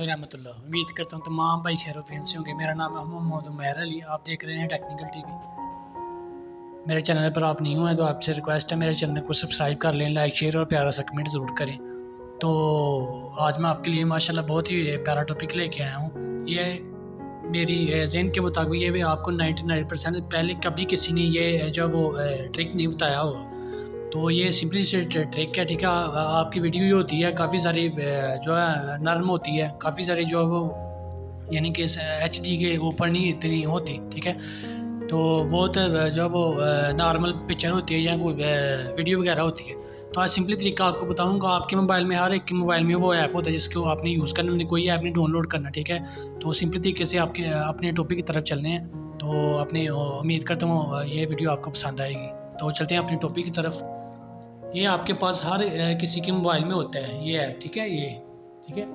रहमतुल्लाह। उम्मीद करता हूँ तमाम भाई खैर वफीन से होंगे। मेरा नाम है मोहम्मद उमैर अली। आप देख रहे हैं टेक्निकल टीवी। मेरे चैनल पर आप न्यू हैं तो आपसे रिक्वेस्ट है मेरे चैनल को सब्सक्राइब कर लें, लाइक शेयर और प्यारा सा कमेंट ज़रूर करें। तो आज मैं आपके लिए माशाल्लाह बहुत ही प्यारा टॉपिक लेके आया हूँ। ये मेरी ज़हन के मुताबिक ये भी आपको 99% पहले कभी किसी ने ये जो वो ट्रिक नहीं बताया होगा। तो ये सिंपली से ट्रिक है, ठीक है। आपकी वीडियो जो होती है काफ़ी सारी जो है नरम होती है, काफ़ी सारी जो है वो यानी कि HD के ऊपर नहीं इतनी होती, ठीक है। तो बहुत जो वो नॉर्मल पिक्चर होती है या कोई वीडियो वगैरह होती है। तो आज सिंपली तरीका आपको बताऊंगा। आपके मोबाइल में हर एक के मोबाइल में वो ऐप होता है जिसको आपने यूज़ करना, कोई ऐप नहीं डाउनलोड करना, ठीक है। तो सिंपली तरीके से आपके अपने टॉपिक की तरफ चलने हैं। तो अपनी उम्मीद करता हूँ ये वीडियो आपको पसंद आएगी। तो चलते हैं अपने टॉपिक की तरफ। ये आपके पास हर किसी के मोबाइल में होता है ये ऐप, ठीक है। ये ठीक है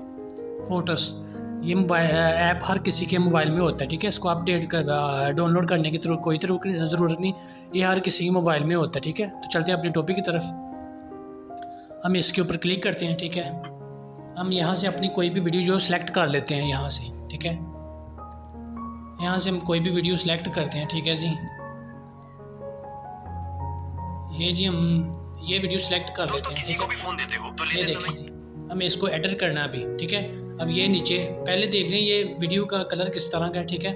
फोटोस, ये मोबाइल ऐप हर किसी के मोबाइल में होता है, ठीक है। इसको अपडेट कर डाउनलोड करने की कोई ज़रूरत नहीं, ये हर किसी के मोबाइल में होता है, ठीक है। तो चलते हैं अपने टॉपिक की तरफ। हम इसके ऊपर क्लिक करते हैं, ठीक है। हम यहाँ से अपनी कोई भी वीडियो जो सिलेक्ट कर लेते हैं यहाँ से, ठीक है। यहाँ से हम कोई भी वीडियो सिलेक्ट करते हैं, ठीक है जी। ये जी हम ये वीडियो सिलेक्ट कर लेते हैं, किसी को भी फोन देते हो तो ये देखें जी। हमें इसको एडिट करना है अभी, ठीक है। अब ये नीचे पहले देख रहे हैं ये वीडियो का कलर किस तरह का है, ठीक है।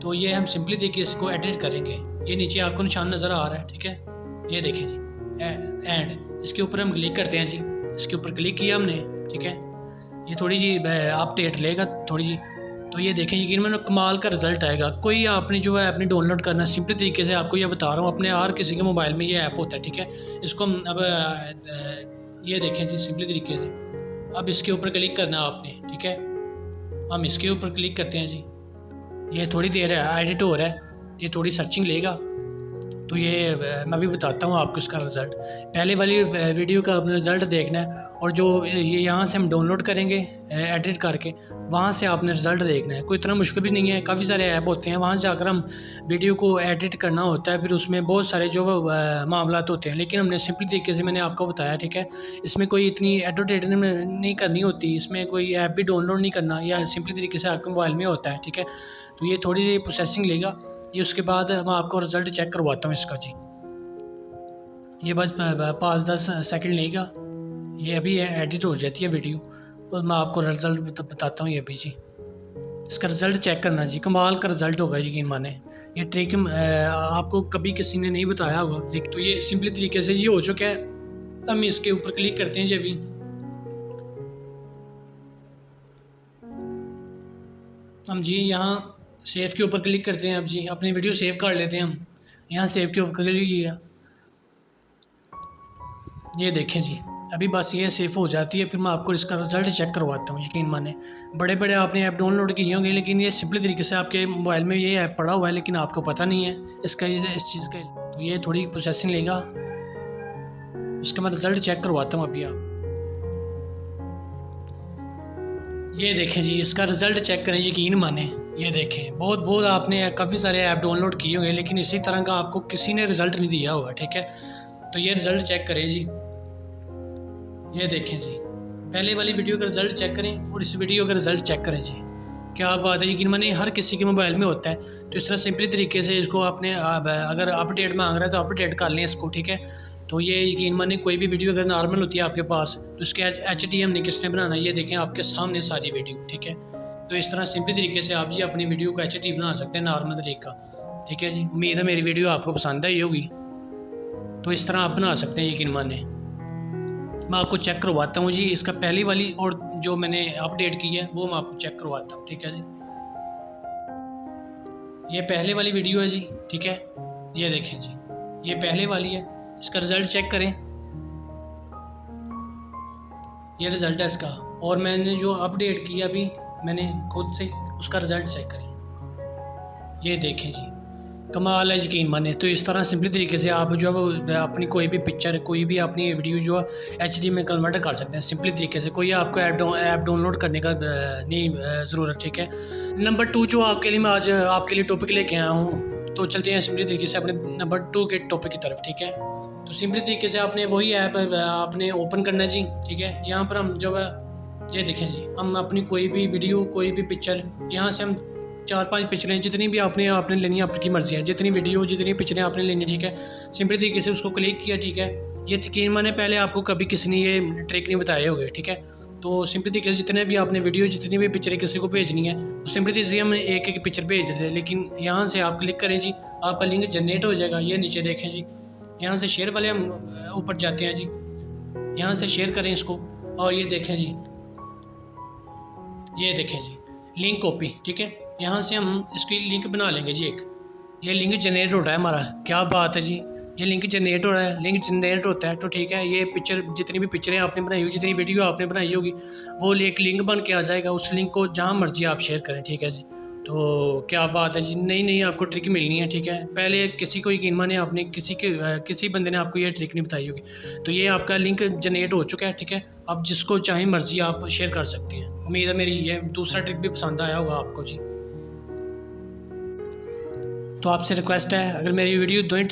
तो ये हम सिंपली देखिए इसको एडिट करेंगे। ये नीचे आपको निशान नज़र आ रहा है, ठीक है। ये देखें जी एंड, इसके ऊपर हम क्लिक करते हैं जी। इसके ऊपर क्लिक किया हमने, ठीक है। ये थोड़ी जी अपडेट लेगा थोड़ी जी। तो ये देखें यकीन में कमाल का रिजल्ट आएगा। कोई आपने जो है अपने डाउनलोड करना, सिंपली तरीके से आपको ये बता रहा हूँ, अपने हर किसी के मोबाइल में ये ऐप होता है, ठीक है। इसको अब ये देखें जी सिंपली तरीके से। अब इसके ऊपर क्लिक करना है आपने, ठीक है। हम इसके ऊपर क्लिक करते हैं जी। ये थोड़ी देर है एडिट हो रहा है, ये थोड़ी सर्चिंग लेगा। तो ये मैं भी बताता हूँ आपको इसका रिज़ल्ट। पहले वाली वीडियो का अपना रिज़ल्ट देखना है और जो ये यहाँ से हम डाउनलोड करेंगे एडिट करके, वहाँ से आपने रिज़ल्ट देखना है। कोई इतना मुश्किल भी नहीं है, काफ़ी सारे ऐप होते हैं, वहाँ से जाकर हम वीडियो को एडिट करना होता है। फिर उसमें बहुत सारे जो मामलात होते हैं, लेकिन हमने सिंपली तरीके से मैंने आपको बताया, ठीक है। इसमें कोई इतनी एडिटिंग नहीं करनी होती, इसमें कोई ऐप भी डाउनलोड नहीं करना, या सिंपली तरीके से आपके मोबाइल में होता है, ठीक है। तो ये थोड़ी सी प्रोसेसिंग लेगा। ये उसके बाद मैं आपको रिज़ल्ट चेक करवाता हूँ इसका जी। ये बस 5-10 सेकंड लेगा, ये अभी एडिट हो जाती है वीडियो और मैं आपको रिज़ल्ट बताता हूँ। ये भी जी इसका रिज़ल्ट चेक करना जी, कमाल का रिज़ल्ट होगा यकीन माने। ये ट्रिक आपको कभी किसी ने नहीं बताया होगा, लेकिन तो ये सिंपली तरीके से ये हो चुका है। हम इसके ऊपर क्लिक करते हैं जी। अभी हम जी यहाँ सेव के ऊपर क्लिक करते हैं। अब जी अपनी वीडियो सेव कर लेते हैं। हम यहाँ सेव के ऊपर क्लिक किया, ये देखें जी अभी बस ये सेव हो जाती है। फिर मैं आपको इसका रिज़ल्ट चेक करवाता हूँ। यकीन माने बड़े बड़े आपने ऐप डाउनलोड किए होंगे, लेकिन ये सिंपली तरीके से आपके मोबाइल में ये ऐप पड़ा हुआ है, लेकिन आपको पता नहीं है इसका इस चीज़ का। तो ये थोड़ी प्रोसेसिंग लेगा, इसका मैं रिज़ल्ट चेक करवाता हूँ अभी। आप ये देखें जी इसका रिज़ल्ट चेक करें, यकीन माने। ये देखें बहुत आपने काफ़ी सारे ऐप डाउनलोड किए होंगे, लेकिन इसी तरह का आपको किसी ने रिज़ल्ट नहीं दिया होगा, ठीक है। तो ये रिज़ल्ट चेक करें जी। ये देखें जी पहले वाली वीडियो का रिज़ल्ट चेक करें और इस वीडियो का रिज़ल्ट चेक करें जी। क्या बात है, यकीन माने हर किसी के मोबाइल में होता है। तो इस तरह सिंपली तरीके से इसको आपने अगर अपडेट मांग रहा है तो अपडेट कर लें इसको, ठीक है। तो ये यकीन माने कोई भी वीडियो अगर नॉर्मल होती है आपके पास तो उसके HD हमने किसने बनाना है, ये देखें आपके सामने सारी वीडियो, ठीक है। तो इस तरह सिंपली तरीके से आप जी अपनी वीडियो को HD बना सकते हैं नॉर्मल तरीका, ठीक है जी। उम्मीद है मेरी वीडियो आपको पसंद आई होगी। तो इस तरह आप बना सकते हैं यकीन माने। मैं आपको चेक करवाता हूँ जी इसका पहली वाली और जो मैंने अपडेट की है वो मैं आपको चेक करवाता हूँ, ठीक है जी। ये पहले वाली वीडियो है जी, ठीक है। ये देखें जी ये पहले वाली है, इसका रिज़ल्ट चेक करें। ये रिज़ल्ट है इसका, और मैंने जो अपडेट किया अभी मैंने खुद से, उसका रिज़ल्ट चेक करें। ये देखें जी कमाल है यकीन माने। तो इस तरह सिंपली तरीके से आप जो है वो अपनी कोई भी पिक्चर, कोई भी अपनी वीडियो जो है HD में कन्वर्ट कर सकते हैं सिंपली तरीके से। कोई आपको ऐप डाउनलोड करने का नहीं ज़रूरत, ठीक है। नंबर 2 जो आपके लिए मैं आज आपके लिए टॉपिक लेके आया हूँ, तो चलते हैं सिंपली तरीके से अपने नंबर 2 के टॉपिक की तरफ, ठीक है। तो सिंपली तरीके से आपने वही ऐप आपने ओपन करना है जी, ठीक है। यहाँ पर हम जो है ये देखें जी, हम अपनी कोई भी वीडियो, कोई भी पिक्चर, यहाँ से हम 4-5 पिक्चरें जितनी भी आपने लेनी है, आपकी मर्ज़ी है, जितनी वीडियो जितनी पिक्चरें आपने लेनी, ठीक है। सिंपली तरीके से उसको क्लिक किया, ठीक है। ये यकीन माने पहले आपको कभी किसी ने ये ट्रिक नहीं बताए होंगे, ठीक है। तो सिंपली तरीके से जितने भी आपने वीडियो, जितनी भी पिक्चरें किसी को भेजनी है, तो सिंपली तरीके से हम एक एक पिक्चर भेज देते हैं। लेकिन यहाँ से आप क्लिक करें जी, आपका लिंक जनरेट हो जाएगा। ये नीचे देखें जी, यहाँ से शेयर वाले हम ऊपर जाते हैं जी, यहाँ से शेयर करें इसको, और ये देखें जी, ये देखें जी लिंक कॉपी, ठीक है। यहाँ से हम इसकी लिंक बना लेंगे जी। एक ये लिंक जनरेट हो रहा है हमारा, क्या बात है जी, ये लिंक जनरेट हो रहा है। लिंक जनरेट होता है तो ठीक है, ये पिक्चर, जितनी भी पिक्चरें आपने बनाई होगी, जितनी वीडियो आपने बनाई होगी, वो एक लिंक बन के आ जाएगा। उस लिंक को जहाँ मर्जी आप शेयर करें, ठीक है जी। तो क्या बात है जी, नई आपको ट्रिक मिलनी है, ठीक है। पहले किसी को यकीन माने आपने किसी बंदे ने आपको ये ट्रिक नहीं बताई होगी। तो ये आपका लिंक जनरेट हो चुका है, ठीक है। अब जिसको चाहे मर्जी आप शेयर कर सकते हैं। उम्मीद है मेरी ये दूसरा ट्रिक भी पसंद आया होगा आपको जी। तो आपसे रिक्वेस्ट है, अगर मेरी वीडियो दो ही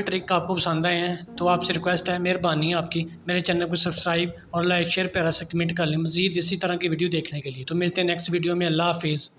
ट्रिक आपको पसंद आए हैं तो आपसे रिक्वेस्ट है, मेहरबानी है आपकी, मेरे चैनल को सब्सक्राइब और लाइक शेयर प्यारा से कमेंट कर लें मज़ीद इसी तरह की वीडियो देखने के लिए। तो मिलते हैं नेक्स्ट वीडियो में। अल्लाह हाफिज़।